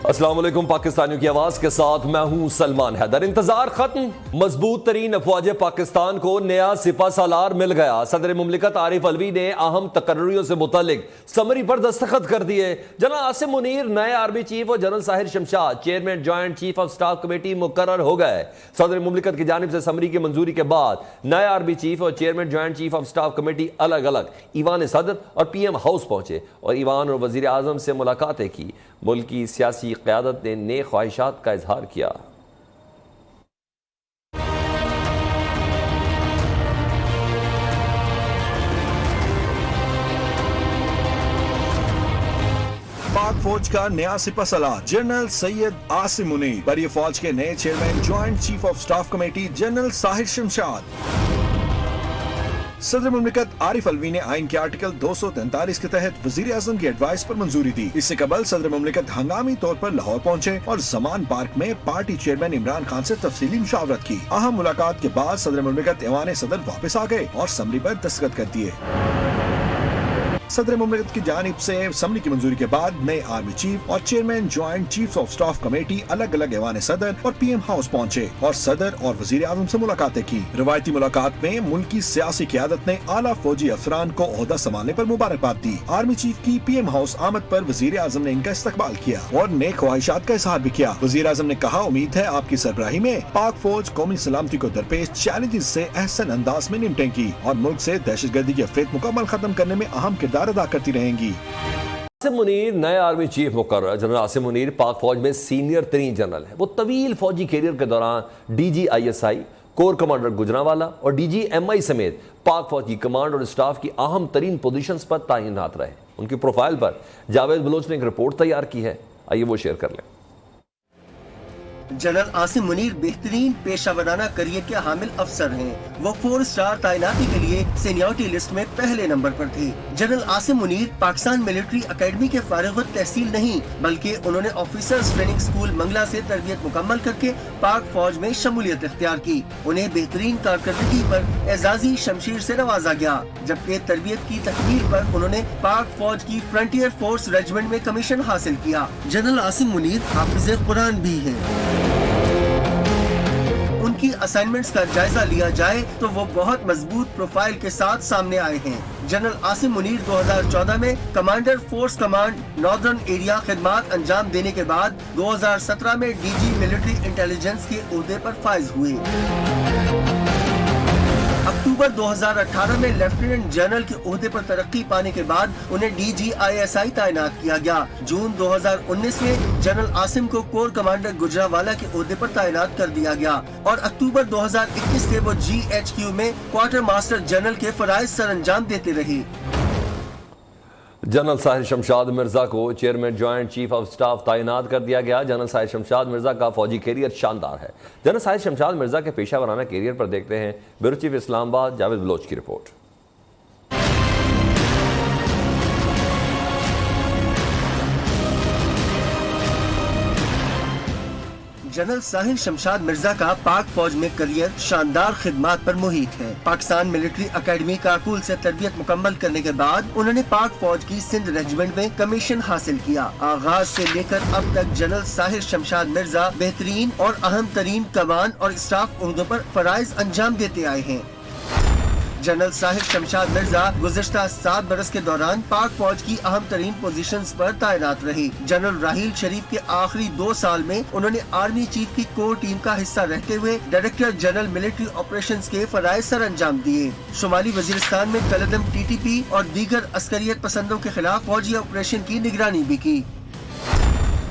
अस्सलाम वालेकुम। पाकिस्तानियों की आवाज के साथ मैं हूं सलमान हैदर। इंतजार खत्म, मजबूत तरीन अफवाज पाकिस्तान को नया सिपा सालार मिल गया। सदर मुमलिकत आरिफ अलवी ने अहम तकर्रियों से मुतालिक समरी पर दस्तखत कर दिए। जनरल आसिम मुनीर नए आर्मी चीफ और general Sahir Shamshad chairman joint chief of staff committee मुकर्रर हो गए। सदर मुमलिकत की जानिब से समरी की मंजूरी के बाद नए आर्मी चीफ और chairman joint chief of staff committee अलग अलग ईवान सदर और PM हाउस पहुंचे और ईवान और वजीर आजम से मुलाकातें की। मुल्क की सियासी क़यादत ने नेक ख्वाहिशात का इजहार किया। पाक फौज का नया सिपह सलार जनरल सैयद आसिम मुनीर, बरी फौज के नए chairman joint chief of staff committee general Sahir Shamshad. सदर मुमलिकत आरिफ अलवी ने आइन के आर्टिकल 243 के तहत वजीर आजम की एडवाइस पर मंजूरी दी। इससे कबल सदर मुमलिकत हंगामी तौर पर लाहौर पहुंचे और जमान पार्क में पार्टी चेयरमैन इमरान खान से तफसीली मुशावरत की। अहम मुलाकात के बाद सदर मुमलिकत ऐवान सदर वापस आ गए और समरी पर दस्तखत कर दिए। सदर मुमलिकत की जानिब से समरी की मंजूरी के बाद नए आर्मी चीफ और chairman joint chief of staff committee अलग अलग ऐवान सदर और PM हाउस पहुंचे और सदर और वजीर आजम से मुलाकातें की। रवायती मुलाकात में मुल्क की सियासी क़यादत ने आला फौजी अफसरान को ओहदा संभालने पर मुबारकबाद दी। आर्मी चीफ की PM हाउस आमद पर वजीर आजम ने इनका इस्तकबाल किया और नेक ख्वाहिशात का इजहार भी किया। वजीर आजम ने कहा, उम्मीद है आपकी सरबराही में पाक फौज कौमी सलामती को दरपेश चैलेंजेस से अहसन अंदाज में निपटेंगी और मुल्क से दहशतगर्दी की अफरेत मुकम्मल खत्म करने में अहम किरदार अदा करती रहेंगी। आसिम मुनीर नए आर्मी चीफ मुकर्रर। जनरल आसिम मुनीर पाक फौज में सीनियर तरीन जनरल है। वो तवील फौजी कैरियर के दौरान DG ISI, core commander Gujranwala और DG MI समेत पाक फौज की कमांड और स्टाफ की अहम तरीन पोजीशंस पर तैनात रहे। उनकी प्रोफाइल पर जावेद बलोच ने एक रिपोर्ट तैयार की है, आइए वो शेयर कर लें। जनरल आसिम मुनीर बेहतरीन पेशा वराना करियर के हामिल अफसर हैं। वो 4 स्टार तैनाती के लिए सीनियरिटी लिस्ट में पहले नंबर पर थे। General Asim Munir Pakistan military academy के फारिग तहसील नहीं बल्कि उन्होंने ऑफिसर्स ट्रेनिंग स्कूल मंगला से तरबियत मुकम्मल करके पाक फौज में शमूलियत इख्तियार की। उन्हें बेहतरीन कारकर्दगी पर एजाजी शमशीर से नवाजा गया, जबकि तरबियत की तकमील पर उन्होंने पाक फौज की फ्रंटियर फोर्स रेजिमेंट में कमीशन हासिल किया। जनरल आसिम मुनीर हाफिज कुरान भी है। उनकी असाइनमेंट्स का जायजा लिया जाए तो वो बहुत मजबूत प्रोफाइल के साथ सामने आए हैं। जनरल आसिम मुनीर 2014 में commander force command northern area खिदमात अंजाम देने के बाद 2017 में DG मिलिट्री इंटेलिजेंस के ओहदे पर फाइज हुए। अक्टूबर 2018 में लेफ्टिनेंट जनरल के ओहदे पर तरक्की पाने के बाद उन्हें DG ISI तैनात किया गया। जून 2019 में जनरल आसिम को कोर कमांडर गुजरांवाला के ओहदे पर तैनात कर दिया गया और अक्टूबर 2021 से वो GHQ में क्वार्टर मास्टर जनरल के फराइज सर अंजाम देते रहे। जनरल साहिर शमशाद मिर्जा को chairman joint chief of staff तैनात कर दिया गया। जनरल साहिर शमशाद मिर्जा का फौजी कैरियर शानदार है। जनरल साहिर शमशाद मिर्जा के पेशा वराना कैरियर पर देखते हैं ब्यूरो चीफ इस्लामाबाद जावेद बलोच की रिपोर्ट। जनरल साहिर शमशाद मिर्जा का पाक फौज में करियर शानदार खिदमात पर मुहित है। पाकिस्तान मिलिट्री अकेडमी कारकुल से तरबियत मुकम्मल करने के बाद उन्होंने पाक फौज की सिंध रेजिमेंट में कमीशन हासिल किया। आगाज से लेकर अब तक जनरल साहिर शमशाद मिर्जा बेहतरीन और अहम तरीन कमान और स्टाफ ओहदों पर फराइज अंजाम देते आए हैं। जनरल साहिर शमशाद मिर्जा गुज़िश्ता 7 बरस के दौरान पाक फौज की अहम तरीन पोजीशंस पर तैनात रहे। जनरल राहील शरीफ के आखिरी 2 साल में उन्होंने आर्मी चीफ की कोर टीम का हिस्सा रहते हुए डायरेक्टर जनरल मिलिट्री ऑपरेशंस के फराइज सर अंजाम दिए। शुमाली वजीरिस्तान में कलदम TTP और दीगर अस्करियत पसंदों के खिलाफ फौजी ऑपरेशन की निगरानी भी की।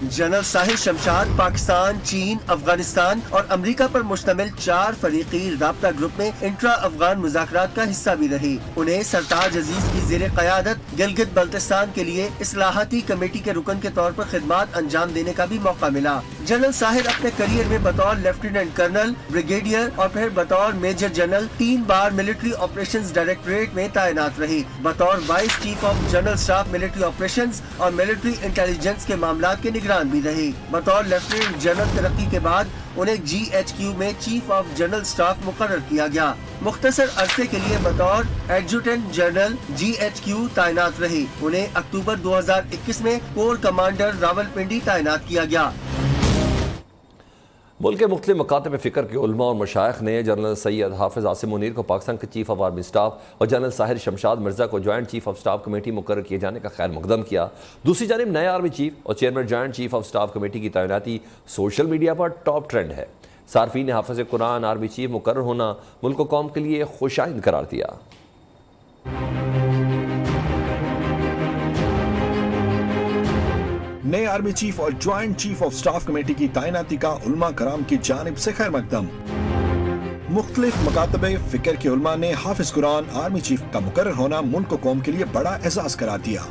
जनरल साहिर शमशाद पाकिस्तान, चीन, अफगानिस्तान और अमेरिका पर मुश्तमिल 4 फरीकी राब्ता ग्रुप में इंट्रा अफगान मुज़ाकरात का हिस्सा भी रहे। उन्हें सरताज अजीज की ज़ेरे क़यादत गिलगित बल्तिस्तान के लिए इस्लाहाती कमेटी के रुकन के तौर पर खिदमात अंजाम देने का भी मौका मिला। जनरल साहिर अपने करियर में बतौर लेफ्टिनेंट कर्नल, ब्रिगेडियर और फिर बतौर मेजर जनरल 3 बार मिलिट्री ऑपरेशंस डायरेक्टरेट में तैनात रहे। बतौर vice chief of general staff military operations और मिलिट्री इंटेलिजेंस के मामलात के निगरान भी रहे। बतौर लेफ्टिनेंट जनरल तरक्की के बाद उन्हें GHQ में चीफ ऑफ जनरल स्टाफ मुकर्रर किया गया। मुख्तसर अरसे के लिए बतौर एडजुटेंट जनरल GHQ तैनात रहे। उन्हें अक्टूबर 2021 में कोर कमांडर रावलपिंडी तैनात किया गया। मुल्क के मुख्तलिफ मकातब फ़िक्र के उलमा और मशाइख ने जनरल सैयद हाफिज आसिम मुनीर को पाकिस्तान के चीफ ऑफ आर्मी स्टाफ और जनरल साहिर शमशाद मिर्जा को joint chief of staff committee मुकर्रर किए जाने का खैर मकदम किया। दूसरी जानिब नए आर्मी चीफ और chairman joint chief of staff committee की तैनाती सोशल मीडिया पर टॉप ट्रेंड है। सार्फिन ने हाफिज कुरान आर्मी चीफ मुकर्रर होना मुल्क व कौम के लिए खुशाइंद करार दिया। नए आर्मी चीफ और joint chief of staff committee की तैनाती का उलमा कराम की जानिब से खैर मकदम। मुख्तलिफ मकातबे फिक्र के उलमा ने हाफिज कुरान आर्मी चीफ का मुकर्रर होना मुल्क कौम के लिए बड़ा एजाज करार दिया।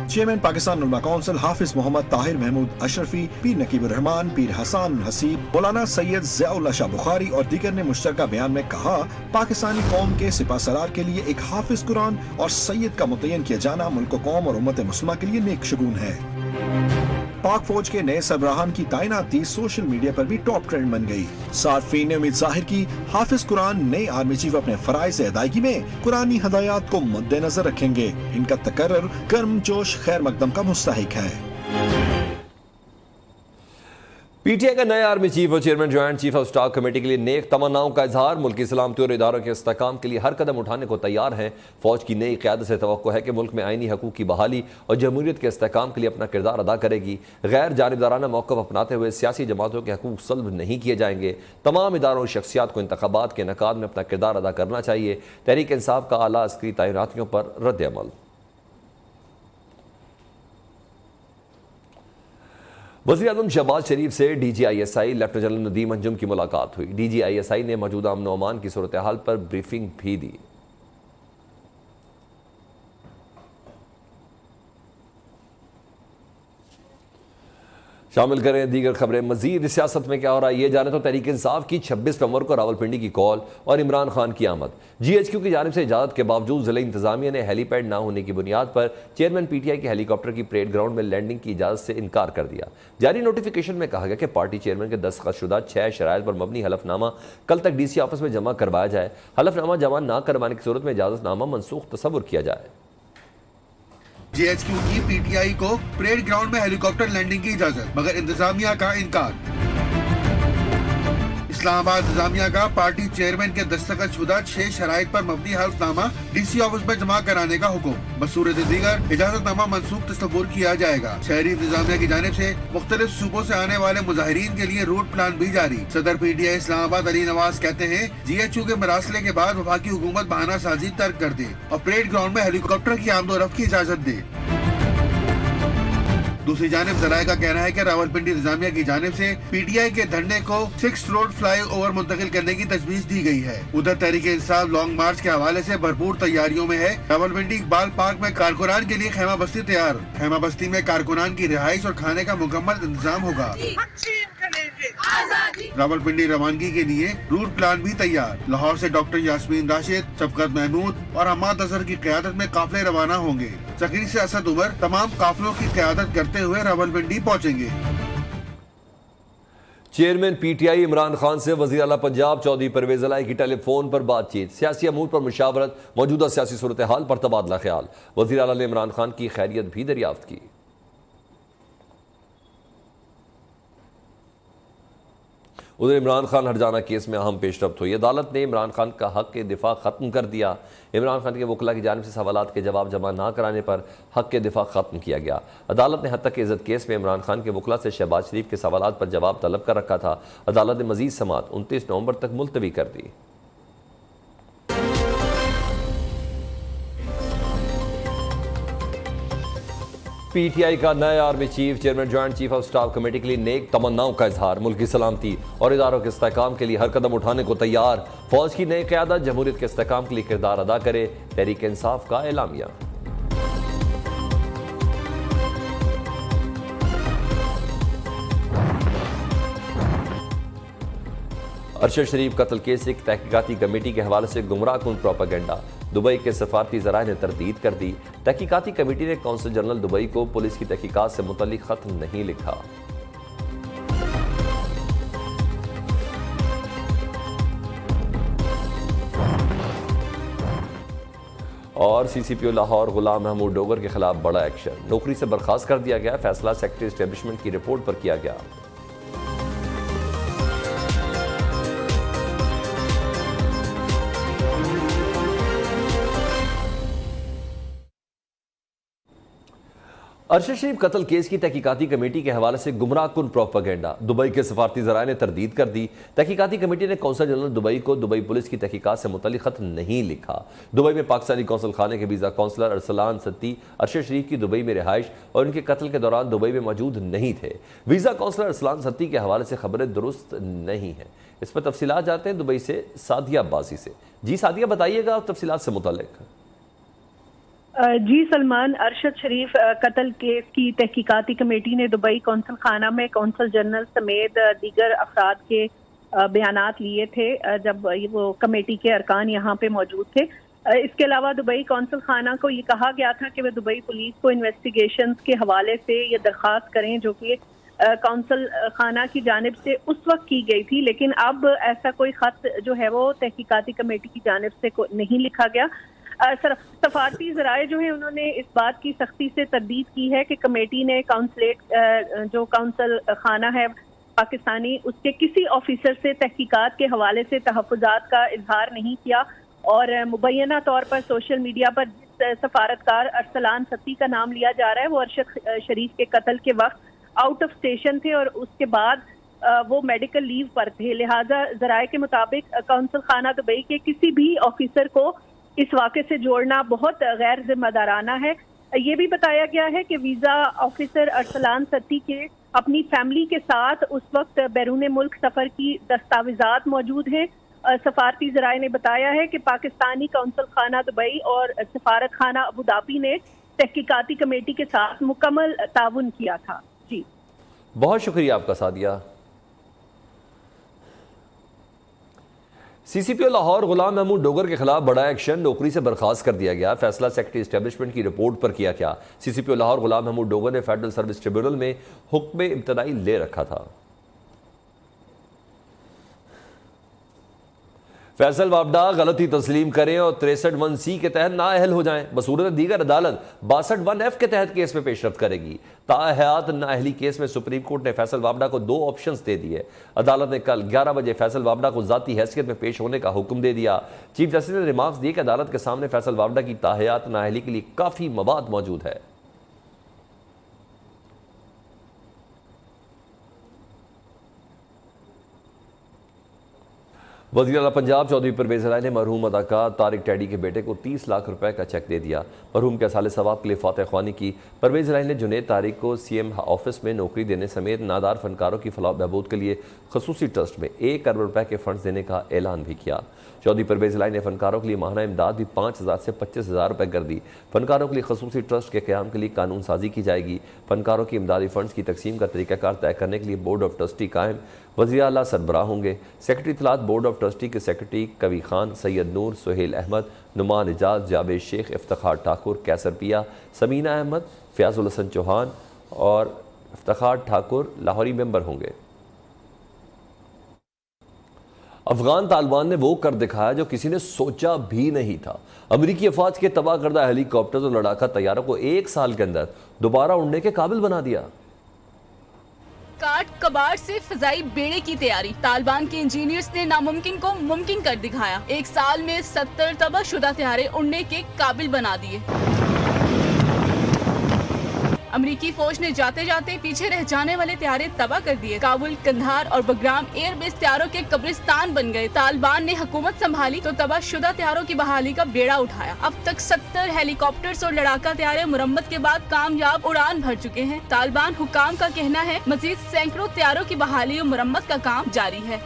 चेयरमैन पाकिस्तान उलमा काउंसिल हाफिज मोहम्मद ताहिर महमूद अशरफी, पीर नकीबुर रहमान, पीर हसन हसीब, मौलाना सैयद ज़ियाउल्लाह शाह बुखारी और दीगर ने मुश्तरका बयान में कहा, पाकिस्तानी कौम के सिपा सलार के लिए एक हाफिज कुरान और सैयद का मुतय्यन किया जाना मुल्क कौम और उम्मत मुस्लिमा के लिए नेक शगुन है। पाक फौज के नए सरबराहान की तैनाती सोशल मीडिया पर भी टॉप ट्रेंड बन गई। सार्फिन ने उम्मीद जाहिर की हाफिज कुरान नए आर्मी चीफ अपने फराइज़ अदायगी में कुरानी हदायत को मद्देनजर रखेंगे। इनका तकर्रर गर्मजोश खैर मकदम का मुस्तहिक है। पीटीआई का नए आर्मी चीफ और chairman joint chief of staff committee के लिए नेक तमन्नाओं का इजहार। मुल्क की सलामती और इदारों के इस्तेहकाम के लिए हर कदम उठाने को तैयार हैं। फौज की नई क़यादत से तवक्को है कि मुल्क में आईनी हकूक़ की बहाली और जमहूरियत के इस्तेहकाम के लिए अपना किरदार अदा करेगी। गैर जानिबदाराना मौक़िफ़ अपनाते हुए सियासी जमातों के हकूक़ सल्ब नहीं किए जाएंगे। तमाम इदारों और शख्सियात को इंतखाबात के इनेकाद में अपना किरदार अदा करना चाहिए। तहरीक इंसाफ का आला अस्करी तैनातियों पर रद्द अमल। वज़ीर-ए-आज़म शहबाज शरीफ से DGISI lieutenant general Nadeem Anjum की मुलाकात हुई। DGISI ने मौजूदा अमन व अमान की सूरत हाल पर ब्रीफिंग भी दी। शामिल करें दीगर खबरें। मजीद सियासत में क्या हो रहा है ये जाने तो तहरीक इंसाफ की 26 नवंबर को रावलपिंडी की कॉल और इमरान खान की आमद। GHQ की जानिब से इजाजत के बावजूद जिला इंतजामिया ने हेलीपैड ना होने की बुनियाद पर चेयरमैन PTI के हेलीकॉप्टर की परेड ग्राउंड में लैंडिंग की इजाजत से इनकार कर दिया। जारी नोटिफिकेशन में कहा गया कि पार्टी चेयरमैन के दस्तखतशुदा 6 शराइत पर मबनी हलफनामा कल तक DC ऑफिस में जमा करवाया जाए। हलफनामा जमा न करवाने की सूरत में इजाजतनामा मनसूख तस्वुर किया जाए। GHQ की PTI को परेड ग्राउंड में हेलीकॉप्टर लैंडिंग की इजाजत, मगर इंतजामिया का इनकार। इस्लामाबाद इंतजामिया का पार्टी चेयरमैन के दस्तखतशुदा 6 शराइत पर मबनी हल्फनामा DC ऑफिस में जमा कराने का हुक्म। बसूरत दीगर इजाजतनामा मनसूख तस्वुर किया जाएगा। शहरी इंतजामिया की जानिब से मुख्तलिफ सूबों से आने वाले मुजाहिरीन के लिए रूट प्लान भी जारी। सदर PTI इस्लामाबाद अली नवाज कहते हैं, GHQ के मरासले के बाद वफाकी हुकूमत बहाना साजी तर्क कर दे और परेड ग्राउंड में हेलीकॉप्टर की आमदोरफ्त की इजाजत दे। दूसरी जानिब जराये का कहना है कि रावलपिंडी इंतजामिया की जानिब से PTI के धरने को 6 रोड फ्लाई ओवर मुंतकिल करने की तजवीज दी गई है। उधर तहरीक इंसाफ लॉन्ग मार्च के हवाले से भरपूर तैयारियों में है। रावलपिंडी इकबाल पार्क में कारकुनान के लिए खैमा बस्ती तैयार। खैमा बस्ती में कारकुनान की रिहाइश और खाने का मुकम्मल इंतजाम होगा। रावलपिंडी रवानगी के लिए रूट प्लान भी तैयार। लाहौर से डॉक्टर यास्मीन राशिद, शफकत महमूद और हमाद अजहर की क़यादत में काफिले रवाना होंगे। सकरी से असद उमर तमाम काफिलों की क़यादत करते हुए रावलपिंडी पहुँचेंगे। चेयरमैन PTI इमरान खान से वज़ीर आला पंजाब चौधरी परवेज इलाही की टेलीफोन पर बातचीत। सियासी अमूर पर मुशावरत, मौजूदा सियासी सूरत हाल पर तबादला ख्याल। वज़ीर आला ने इमरान खान की खैरियत भी दरियाफ्त की। उधर इमरान खान हरजाना केस में अहम पेशरफ्त हुई। अदालत ने इमरान खान का हक के दिफा ख़त्म कर दिया। इमरान खान के वकला की जानिब से सवालात के जवाब जमा ना कराने पर हक के दिफा ख़त्म किया गया। अदालत ने हत्या के इज़्ज़त केस में इमरान खान के वकला से शहबाज शरीफ के सवालात पर जवाब तलब कर रखा था। अदालत ने मजीद समाअत 29 नवंबर तक मुलतवी कर दी। PTI का नया army chief, chairman joint chief of staff committee के लिए नेक तमन्नाओं का इजहार। मुल्क की सलामती और इदारों के इस्तेहकाम के लिए हर कदम उठाने को तैयार। फौज की नई क़यादत जमहूरियत के इस्तेहकाम के लिए किरदार अदा करे। तहरीक इंसाफ का एलामिया। अरशद शरीफ कत्ल केस एक तहकीकाती कमेटी के हवाले से गुमराहकुन प्रोपेगेंडा। दुबई के सफारती ज़राए ने तरदीद कर दी। तहकीकाती कमेटी ने कौंसल जनरल दुबई को पुलिस की तहकीकात से मुतल्लिक खत नहीं लिखा। और CCPO लाहौर गुलाम महमूद डोगर के खिलाफ बड़ा एक्शन, नौकरी से बर्खास्त कर दिया गया। फैसला सेक्रेटरी एस्टेब्लिशमेंट की रिपोर्ट पर किया गया। अरशद शरीफ कत्ल केस की तहकीकाती कमेटी के हवाले से गुमराह कुन प्रोपेगेंडा, दुबई के सफारती ज़राए ने तरदीद कर दी। तहकीकाती कमेटी ने कौंसल जनरल दुबई को दुबई पुलिस की तहकीकात से मुतल्लिक़ खत नहीं लिखा। दुबई में पाकिस्तानी कौंसल खाने के वीज़ा काउंसलर अरसलान सत्ती अरशद शरीफ की दुबई में रिहाइश और उनके कत्ल के दौरान दुबई में मौजूद नहीं थे। वीज़ा काउंसलर अरसलान सत्ती के हवाले से खबरें दुरुस्त नहीं हैं। इस पर तफसीलात जाते हैं दुबई से सादिया अब्बासी से। जी सादिया, बताइएगा तफसीलात से मुतल्लिक़। जी सलमान, अरशद शरीफ कत्ल केस की तहकीकाती कमेटी ने दुबई कौंसल खाना में कौंसल जनरल समेत दीगर अफराद के बयानात लिए थे जब वो कमेटी के अरकान यहाँ पे मौजूद थे। इसके अलावा दुबई कौंसल खाना को ये कहा गया था कि वे दुबई पुलिस को इन्वेस्टिगेशन के हवाले से ये दरख्वास्त करें जो कि कौंसल खाना की जानिब से उस वक्त की गई थी, लेकिन अब ऐसा कोई खत जो है वो तहकीकाती कमेटी की जानिब से नहीं लिखा गया। सफारती ज़राए जो है उन्होंने इस बात की सख्ती से तरदीद की है कि कमेटी ने जो काउंसल खाना है पाकिस्तानी, उसके किसी ऑफिसर से तहकीकात के हवाले से तहफ़्फ़ुज़ात का इजहार नहीं किया और मुबैना तौर पर सोशल मीडिया पर जिस सफारतकार अरसलान सत्ती का नाम लिया जा रहा है वो अरशद शरीफ के कत्ल के वक्त आउट ऑफ स्टेशन थे और उसके बाद वो मेडिकल लीव पर थे। लिहाजा ज़राए के मुताबिक कौंसल खाना दुबई के किसी भी ऑफिसर को इस वाक़े से जोड़ना बहुत गैर जिम्मेदाराना है। ये भी बताया गया है कि वीज़ा ऑफिसर अरसलान सत्ती के अपनी फैमिली के साथ उस वक्त बैरून मुल्क सफ़र की दस्तावेज़ात मौजूद हैं। सफारती ज़राए ने बताया है कि पाकिस्तानी कौंसल खाना दुबई और सफारत खाना अबू धाबी ने तहकीकाती कमेटी के साथ मुकम्मल ताउन किया था। जी बहुत शुक्रिया आपका सादिया। CCPO लाहौर गुलाम महमूद डोगर के खिलाफ बड़ा एक्शन, नौकरी से बर्खास्त कर दिया गया। फैसला सेक्रेटरी एस्टेब्लिशमेंट की रिपोर्ट पर किया गया। CCPO लाहौर गुलाम महमूद डोगर ने फेडरल सर्विस ट्रिब्यूनल में हुक्म इब्तदाई ले रखा था। फैसल वापडा गलती तस्लीम करें और 63(1)C के तहत नाअहल हो जाएं। बसूरत दीगर अदालत 62(1)F के तहत केस में पेशरफ्त करेगी। ताहयात नाअहली केस में सुप्रीम कोर्ट ने फैसल वापडा को 2 ऑप्शंस दे दिए। अदालत ने कल 11 बजे फैसल वापडा को ज़ाती हैसियत में पेश होने का हुक्म दे दिया। चीफ जस्टिस ने रिमार्क्स दिए कि अदालत के सामने फैसल वापडा की ताहयात नाअहली के लिए काफ़ी मवाद मौजूद है। वज़ीर आला पंजाब चौधरी परवेज़ इलाही ने मरहूम अदाकार तारिक टैडी के बेटे को 30 लाख रुपए का चेक दे दिया। मरहूम के साले सवाब के लिए फातह ख्वानी की। परवेज़ इलाही ने जुनैद तारिक को CM ऑफिस में नौकरी देने समेत नादार फनकारों की फलाह बहबूद के लिए खसूसी ट्रस्ट में 1 करोड़ रुपए के फंड्स देने का ऐलान भी किया। चौधरी परवेज़ इलाही ने फनकारों के लिए माहाना इमदाद भी 5,000 से 25,000 रुपए कर दी। फनकारों के लिए खसूसी ट्रस्ट के क़याम के लिए कानून साजी की जाएगी। फनकारों की इमदादी फंड्स की तकसीम का तरीक़ाकार तय करने के लिए बोर्ड ऑफ ट्रस्टी कायम। वज़ीर आला सरबराह होंगे। सेक्रेटरी इत्तलात बोर्ड ऑफ ट्रस्टी के सेक्रेटरी कवी खान, सैयद नूर, सुहेल अहमद, नुमान इजाज, जावेद शेख, इफ्तिखार ठाकुर, कैसर पिया, समीना अहमद, फयाजुल हसन चौहान और इफ्तिखार ठाकुर लाहौरी मेंबर होंगे। अफगान तालिबान ने वो कर दिखाया जो किसी ने सोचा भी नहीं था। अमरीकी अफवाज के तबाह करदा हेलीकॉप्टर और लड़ाका तैयारों को 1 साल के अंदर दोबारा उड़ने के काबिल बना दिया। काट कबाड़ से फिजाई बेड़े की तैयारी, तालिबान के इंजीनियर्स ने नामुमकिन को मुमकिन कर दिखाया। 1 साल में 70 तबाहशुदा तैयारे उड़ने के काबिल बना दिए। अमरीकी फौज ने जाते जाते पीछे रह जाने वाले तैयारे तबाह कर दिए। काबुल, कंधार और बग्राम एयरबेस तैयारों के कब्रिस्तान बन गए। तालिबान ने हुकूमत संभाली तो तबाहशुदा तैयारों की बहाली का बेड़ा उठाया। अब तक 70 हेलीकॉप्टर्स और लड़ाका तैयारे मुरम्मत के बाद कामयाब उड़ान भर चुके हैं। तालिबान हुकाम का कहना है मजीद सैकड़ों तैयारों की बहाली और मुरम्मत का काम जारी है।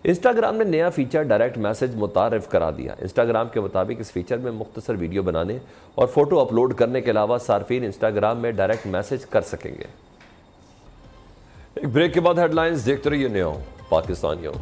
इंस्टाग्राम ने नया फीचर डायरेक्ट मैसेज मुतारिफ करा दिया। इंस्टाग्राम के मुताबिक इस फीचर में मुख्तसर वीडियो बनाने और फोटो अपलोड करने के अलावा सार्फिन इंस्टाग्राम में डायरेक्ट मैसेज कर सकेंगे। एक ब्रेक के बाद हेडलाइंस देखते रहिए न्यू पाकिस्तानियों।